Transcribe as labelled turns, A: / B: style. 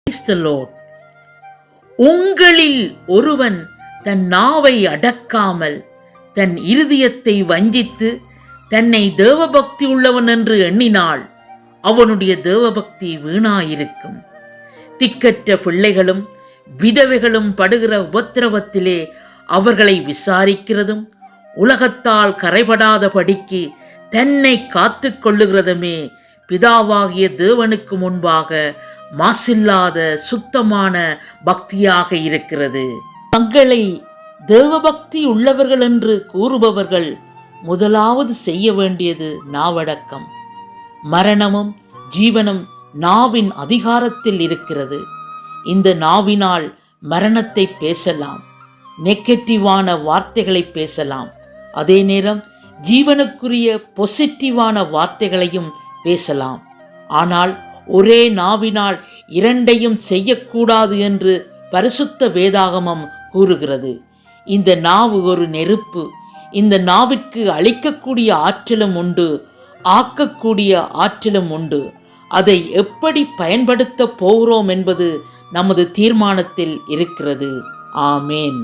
A: Praise the Lord. உங்களில் ஒருவன் தன் நாவை அடக்காமல் தன் இருதயத்தை வஞ்சித்து தன்னை தேவபக்தி உள்ளவன் என்று எண்ணினால் அவனுடைய தேவபக்தி வீணாயிருக்கும். திக்கற்ற பிள்ளைகளும் விதவைகளும் படுகிற உபத்திரவத்திலே அவர்களை விசாரிக்கிறதும் உலகத்தால் கரைபடாதபடிக்கு தன்னை காத்து கொள்ளுகிறதுமே பிதாவாகிய தேவனுக்கு முன்பாக மாசில்லாத சுத்தமான பக்தியாக இருக்கிறது. தங்களை தேவபக்தி உள்ளவர்கள் என்று கூறுபவர்கள் முதலாவது செய்ய வேண்டியது நாவடக்கம். மரணமும் ஜீவனும் நாவின் அதிகாரத்தில் இருக்கிறது. இந்த நாவினால் மரணத்தை பேசலாம், நெகட்டிவான வார்த்தைகளை பேசலாம், அதே நேரம் ஜீவனுக்குரிய பாசிட்டிவான வார்த்தைகளையும் பேசலாம். ஆனால் ஒரே நாவினால் இரண்டையும் செய்யக்கூடாது என்று பரிசுத்த வேதாகமம் கூறுகிறது. இந்த நாவு ஒரு நெருப்பு. இந்த நாவிற்கு அழிக்கக்கூடிய ஆற்றலும் உண்டு, ஆக்கக்கூடிய ஆற்றலும் உண்டு. அதை எப்படி பயன்படுத்த போகிறோம் என்பது நமது தீர்மானத்தில் இருக்கிறது. ஆமேன்.